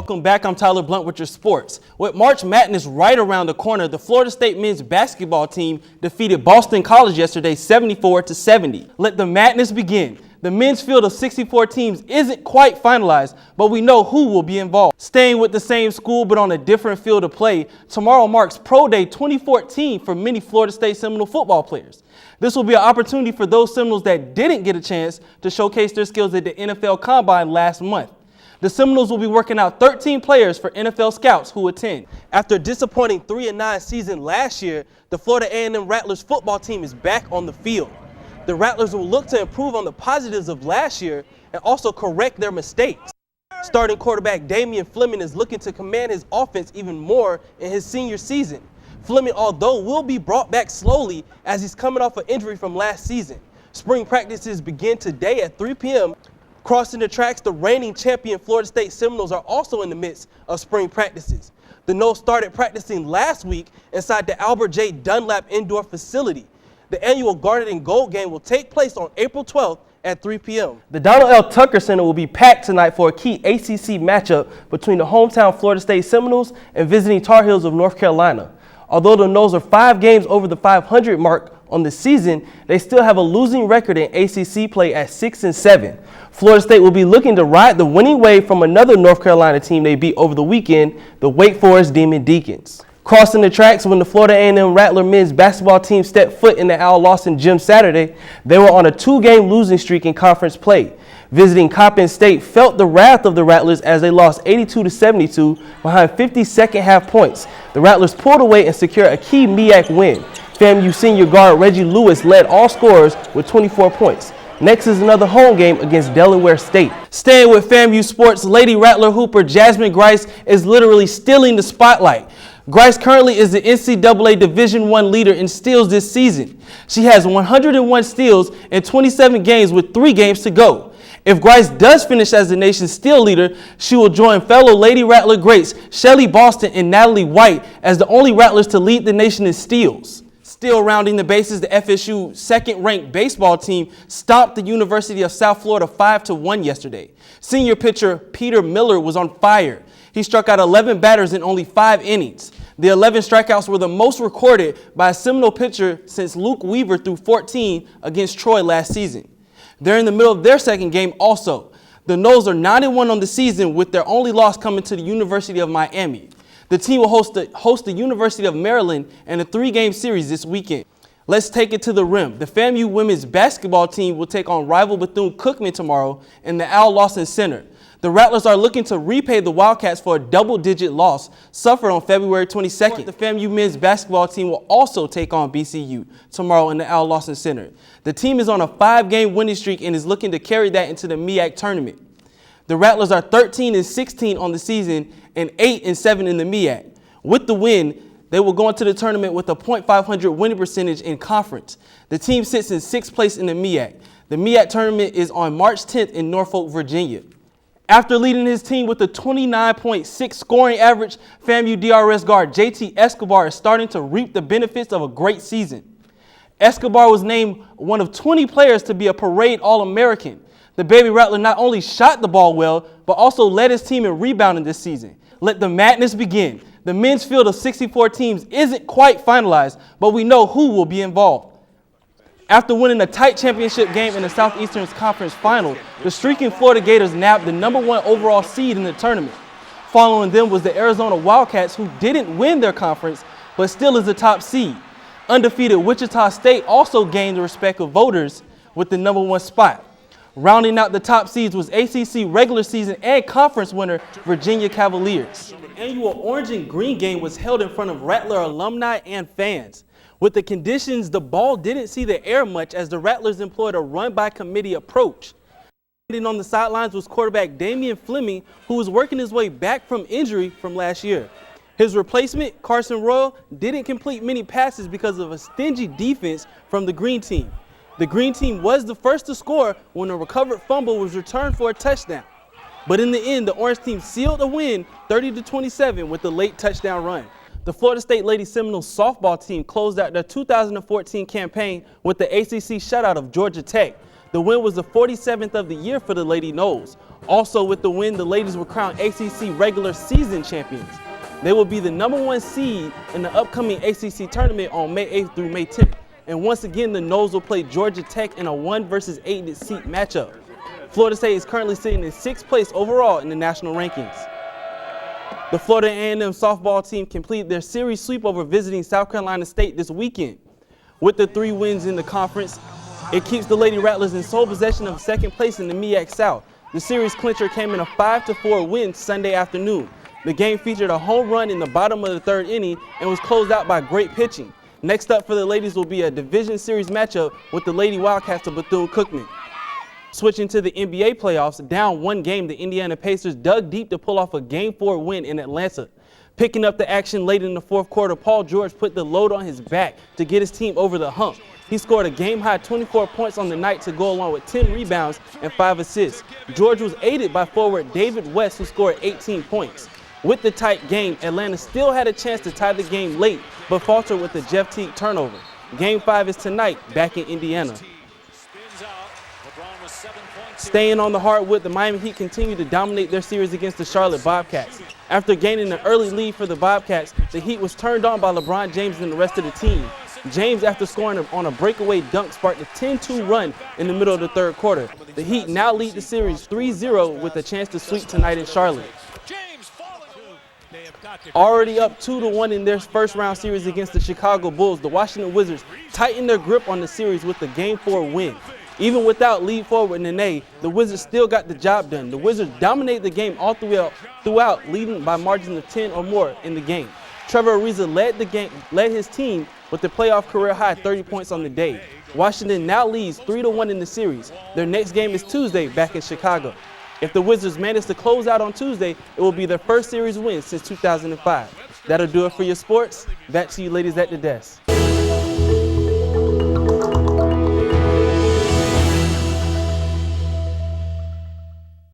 Welcome back. I'm Tyler Blunt with your sports. With March Madness right around the corner, the Florida State men's basketball team defeated Boston College yesterday 74-70. Let the madness begin. The men's field of 64 teams isn't quite finalized, but we know who will be involved. Staying with the same school but on a different field of play, tomorrow marks Pro Day 2014 for many Florida State Seminole football players. This will be an opportunity for those Seminoles that didn't get a chance to showcase their skills at the NFL Combine last month. The Seminoles will be working out 13 players for NFL scouts who attend. After a disappointing 3-9 season last year, the Florida A&M Rattlers football team is back on the field. The Rattlers will look to improve on the positives of last year and also correct their mistakes. Starting quarterback Damian Fleming is looking to command his offense even more in his senior season. Fleming, although, will be brought back slowly as he's coming off an injury from last season. Spring practices begin today at 3 p.m. Crossing the tracks, the reigning champion Florida State Seminoles are also in the midst of spring practices. The Noles started practicing last week inside the Albert J. Dunlap indoor facility. The annual Garnet and Gold game will take place on April 12th at 3 p.m. The Donald L. Tucker Center will be packed tonight for a key ACC matchup between the hometown Florida State Seminoles and visiting Tar Heels of North Carolina. Although the Noles are 5 games over the 500 mark on the season, they still have a losing record in ACC play at 6-7. Florida State will be looking to ride the winning wave from another North Carolina team they beat over the weekend, the Wake Forest Demon Deacons. Crossing the tracks, when the Florida A&M Rattler men's basketball team stepped foot in the Al Lawson Gym Saturday, they were on a 2-game losing streak in conference play. Visiting Coppin State felt the wrath of the Rattlers as they lost 82-72 behind 50 second-half points. The Rattlers pulled away and secured a key MEAC win. FAMU senior guard Reggie Lewis led all scorers with 24 points. Next is another home game against Delaware State. Staying with FAMU sports, Lady Rattler hooper Jasmine Grice is literally stealing the spotlight. Grice currently is the NCAA Division I leader in steals this season. She has 101 steals in 27 games with 3 games to go. If Grice does finish as the nation's steal leader, she will join fellow Lady Rattler greats Shelly Boston and Natalie White as the only Rattlers to lead the nation in steals. Still rounding the bases, the FSU second-ranked baseball team stopped the University of South Florida 5-1 yesterday. Senior pitcher Peter Miller was on fire. He struck out 11 batters in only 5 innings. The 11 strikeouts were the most recorded by a Seminole pitcher since Luke Weaver threw 14 against Troy last season. They're in the middle of their second game also. The Noles are 9-1 on the season, with their only loss coming to the University of Miami. The team will host the University of Maryland in a 3-game series this weekend. Let's take it to the rim. The FAMU women's basketball team will take on rival Bethune-Cookman tomorrow in the Al Lawson Center. The Rattlers are looking to repay the Wildcats for a double-digit loss suffered on February 22nd. The FAMU men's basketball team will also take on BCU tomorrow in the Al Lawson Center. The team is on a 5-game winning streak and is looking to carry that into the MEAC tournament. The Rattlers are 13-16 on the season and 8-7 in the MEAC. With the win, they will go into the tournament with a .500 winning percentage in conference. The team sits in 6th place in the MEAC. The MEAC tournament is on March 10th in Norfolk, Virginia. After leading his team with a 29.6 scoring average, FAMU DRS guard JT Escobar is starting to reap the benefits of a great season. Escobar was named one of 20 players to be a parade All-American. The Baby Rattler not only shot the ball well, but also led his team in rebounding this season. Let the madness begin. The men's field of 64 teams isn't quite finalized, but we know who will be involved. After winning a tight championship game in the Southeastern Conference Final, the streaking Florida Gators nabbed the #1 overall seed in the tournament. Following them was the Arizona Wildcats, who didn't win their conference, but still is the top seed. Undefeated Wichita State also gained the respect of voters with the #1 spot. Rounding out the top seeds was ACC regular season and conference winner Virginia Cavaliers. The annual Orange and Green game was held in front of Rattler alumni and fans. With the conditions, the ball didn't see the air much as the Rattlers employed a run-by-committee approach. Standing on the sidelines was quarterback Damian Fleming, who was working his way back from injury from last year. His replacement, Carson Royal, didn't complete many passes because of a stingy defense from the Green team. The Green team was the first to score when a recovered fumble was returned for a touchdown. But in the end, the Orange team sealed a win 30-27 with a late touchdown run. The Florida State Lady Seminoles softball team closed out their 2014 campaign with the ACC shutout of Georgia Tech. The win was the 47th of the year for the Lady Noles. Also with the win, the ladies were crowned ACC regular season champions. They will be the #1 seed in the upcoming ACC tournament on May 8th through May 10th. And once again, the Noles will play Georgia Tech in a 1 versus 8 seed matchup. Florida State is currently sitting in 6th place overall in the national rankings. The Florida A&M softball team completed their series sweep over visiting South Carolina State this weekend. With the 3 wins in the conference, it keeps the Lady Rattlers in sole possession of 2nd place in the MEAC South. The series clincher came in a 5-4 win Sunday afternoon. The game featured a home run in the bottom of the 3rd inning and was closed out by great pitching. Next up for the ladies will be a division series matchup with the Lady Wildcats of Bethune-Cookman. Switching to the NBA playoffs, down 1 game, the Indiana Pacers dug deep to pull off a Game 4 win in Atlanta. Picking up the action late in the 4th quarter, Paul George put the load on his back to get his team over the hump. He scored a game-high 24 points on the night to go along with 10 rebounds and 5 assists. George was aided by forward David West, who scored 18 points. With the tight game, Atlanta still had a chance to tie the game late, but faltered with the Jeff Teague turnover. Game 5 is tonight, back in Indiana. Staying on the hardwood, the Miami Heat continue to dominate their series against the Charlotte Bobcats. After gaining an early lead for the Bobcats, the Heat was turned on by LeBron James and the rest of the team. James, after scoring on a breakaway dunk, sparked a 10-2 run in the middle of the 3rd quarter. The Heat now lead the series 3-0 with a chance to sweep tonight in Charlotte. Already up 2-1 in their first-round series against the Chicago Bulls, the Washington Wizards tightened their grip on the series with the Game 4 win. Even without lead forward Nene, the Wizards still got the job done. The Wizards dominated the game all throughout, leading by margins of 10 or more in the game. Trevor Ariza led his team with the playoff career-high 30 points on the day. Washington now leads 3-1 in the series. Their next game is Tuesday back in Chicago. If the Wizards manage to close out on Tuesday, it will be their first series win since 2005. That'll do it for your sports. Back to you ladies at the desk.